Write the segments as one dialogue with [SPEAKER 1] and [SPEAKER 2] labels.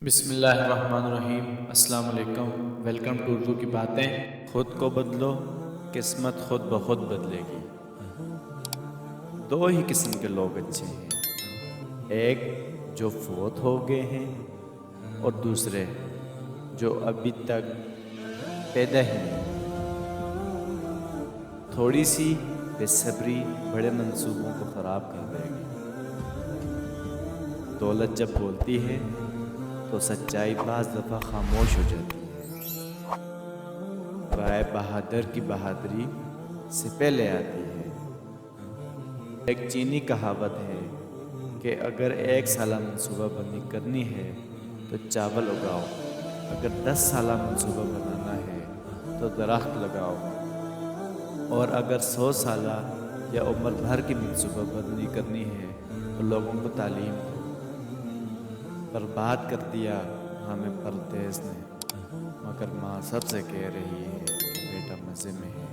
[SPEAKER 1] بسم اللہ الرحمن الرحیم۔ السلام علیکم، ویلکم ٹو اردو کی باتیں۔ خود کو بدلو، قسمت خود بخود بدلے گی۔ دو ہی قسم کے لوگ اچھے ہیں، ایک جو فوت ہو گئے ہیں اور دوسرے جو ابھی تک پیدا ہی نہیں۔ تھوڑی سی بے صبری بڑے منصوبوں کو خراب کر دے گی۔ دولت جب بولتی ہے تو سچائی بعض دفعہ خاموش ہو جاتی ہے۔ رائے بہادر کی بہادری سے پہلے آتی ہے۔ ایک چینی کہاوت ہے کہ اگر 1 سالہ منصوبہ بندی کرنی ہے تو چاول اگاؤ، اگر 10 سالہ منصوبہ بنانا ہے تو درخت لگاؤ، اور اگر 100 سالہ یا عمر بھر کی منصوبہ بندی کرنی ہے تو لوگوں کو تعلیم دو۔ برباد کر دیا ہمیں پردیس نے، مگر ماں سب سے کہہ رہی ہے کہ بیٹا مزے میں ہے۔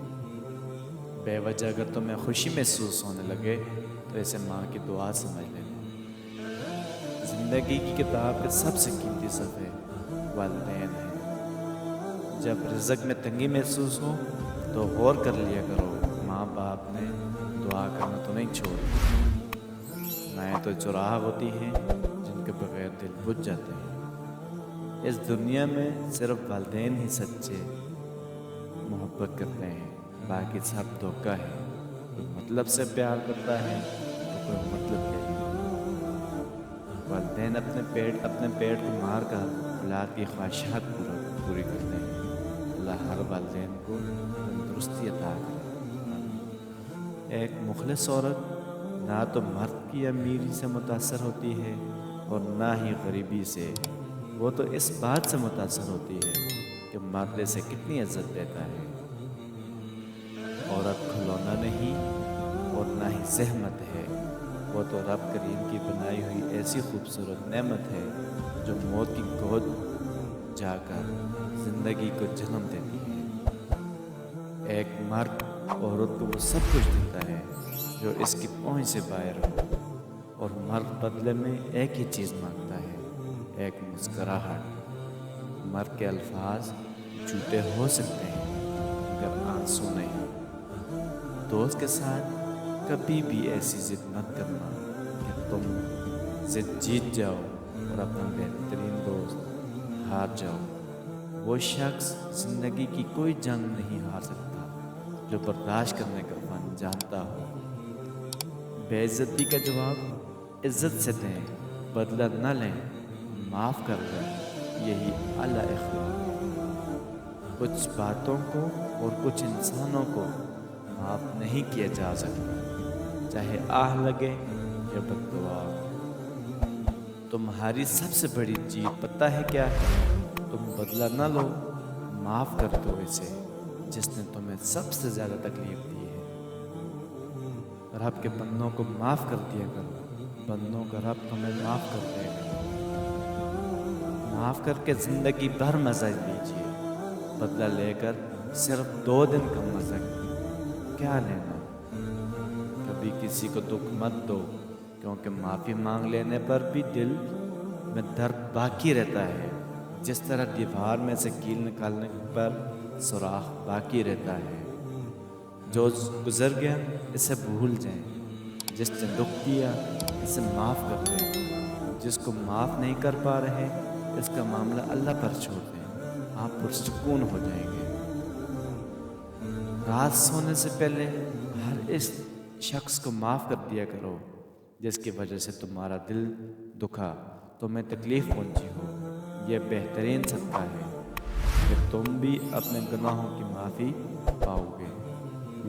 [SPEAKER 1] بے وجہ اگر تمہیں خوشی محسوس ہونے لگے تو اسے ماں کی دعا سمجھ لینا۔ زندگی کی کتاب کے سب سے قیمتی صفحے والدین ہیں۔ جب رزق میں تنگی محسوس ہو تو غور کر لیا کرو، ماں باپ نے دعا کرنا تو نہیں چھوڑا۔ مائیں تو چراغ ہوتی ہیں جن کے بغیر دل بجھ جاتے ہیں۔ اس دنیا میں صرف والدین ہی سچے محبت کرتے ہیں، باقی سب دھوکہ ہے۔ کوئی مطلب سے پیار کرتا ہے تو کوئی مطلب کے لیے۔ والدین اپنے پیٹ کو مار کر اولاد کی خواہشات پوری کرتے ہیں۔ اللہ ہر والدین کو تندرستی عطا کرے۔ ایک مخلص عورت نہ تو مرد کی امیری سے متاثر ہوتی ہے اور نہ ہی غریبی سے، وہ تو اس بات سے متاثر ہوتی ہے کہ مرد اسے کتنی عزت دیتا ہے۔ عورت کھلونا نہیں اور نہ ہی زحمت ہے، وہ تو رب کریم کی بنائی ہوئی ایسی خوبصورت نعمت ہے جو موت کی گود جا کر زندگی کو جنم دیتی ہے۔ ایک مرد عورت کو وہ سب کچھ دیتا ہے جو اس کی پہنچ سے باہر ہو، اور مرد بدلے میں ایک ہی چیز مانگتا ہے، ایک مسکراہٹ۔ مرد کے الفاظ جھوٹے ہو سکتے ہیں مگر آنسو نہیں۔ دوست کے ساتھ کبھی بھی ایسی ضد مت کرنا کہ تم ضد جیت جاؤ اور اپنا بہترین دوست ہار جاؤ۔ وہ شخص زندگی کی کوئی جنگ نہیں ہار سکتا جو برداشت کرنے کا فن جانتا ہو۔ بے عزتی کا جواب عزت سے دیں، بدلہ نہ لیں، معاف کر دیں، یہی اعلیٰ اخلاق ہے۔ کچھ باتوں کو اور کچھ انسانوں کو معاف نہیں کیا جا سکتا، چاہے آہ لگے یا بد دعا۔ تمہاری سب سے بڑی جیت پتہ ہے کیا ہے؟ تم بدلہ نہ لو، معاف کر دو اسے جس نے تمہیں سب سے زیادہ تکلیف دی ہے۔ رب کے بندوں کو معاف کر دیا کرو، بندوں کا رب تمہیں معاف کر دے گا۔ معاف کر کے زندگی بھر مزہ لیجیے، بدلہ لے کر صرف 2 دن کا مزہ کیا لینا۔ کبھی کسی کو دکھ مت دو، کیونکہ معافی مانگ لینے پر بھی دل میں درد باقی رہتا ہے، جس طرح دیوار میں سے کیل نکالنے پر سوراخ باقی رہتا ہے۔ جو گزر گیا اسے بھول جائیں، جس نے دکھ دیا اسے معاف کر دیں، جس کو معاف نہیں کر پا رہے اس کا معاملہ اللہ پر چھوڑ دیں، آپ پرسکون ہو جائیں گے۔ رات سونے سے پہلے ہر اس شخص کو معاف کر دیا کرو جس کی وجہ سے تمہارا دل دکھا، تمہیں تکلیف پہنچی ہو۔ یہ بہترین صدقہ ہے کہ تم بھی اپنے گناہوں کی معافی پاؤ گے۔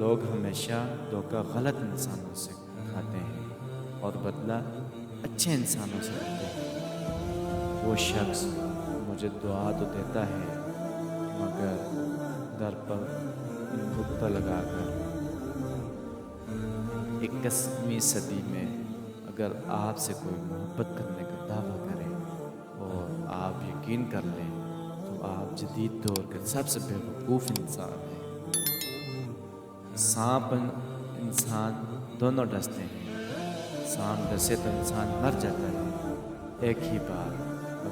[SPEAKER 1] لوگ ہمیشہ دھوکہ غلط انسانوں سے کھاتے ہیں اور بدلہ اچھے انسانوں سے لیتے ہیں۔ وہ شخص مجھے دعا تو دیتا ہے مگر در پر نقطہ لگا کر۔ 21ویں صدی میں اگر آپ سے کوئی محبت کرنے کا دعویٰ کرے اور آپ یقین کر لیں تو آپ جدید دور کے سب سے بیوقوف انسان ہیں۔ سانپ انسان دونوں ڈستے ہیں، سانپ ڈسے تو انسان مر جاتا ہے ایک ہی بار،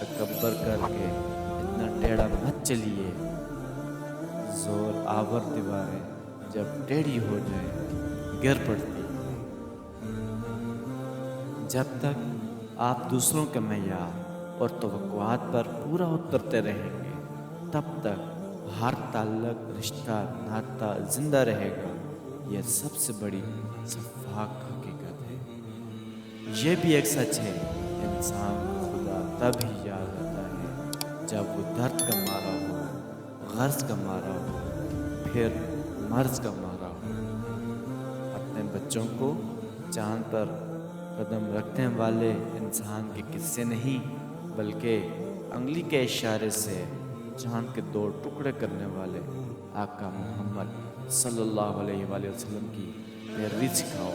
[SPEAKER 1] تکبر کر کے اتنا ٹیڑھا مت چلیے۔ زور آور دیواریں جب ٹیڑھی ہو جائے گر پڑتی ہیں۔ جب تک آپ دوسروں کے معیار اور توقعات پر پورا اترتے رہیں گے تب تک ہر تعلق، رشتہ، ناطہ زندہ رہے گا۔ یہ سب سے بڑی شفاف حقیقت ہے۔ یہ بھی ایک سچ ہے، انسان کو خدا تب ہی یاد آتا ہے جب وہ درد کا مارا ہو، غرض کا مارا ہو، پھر مرض کا مارا ہو۔ اپنے بچوں کو چاند پر قدم رکھنے والے انسان کے قصے نہیں بلکہ انگلی کے اشارے سے چاند کے 2 ٹکڑے کرنے والے آقا محمد صلی اللہ علیہ وآلہ وسلم کی پیروی سکھاؤ۔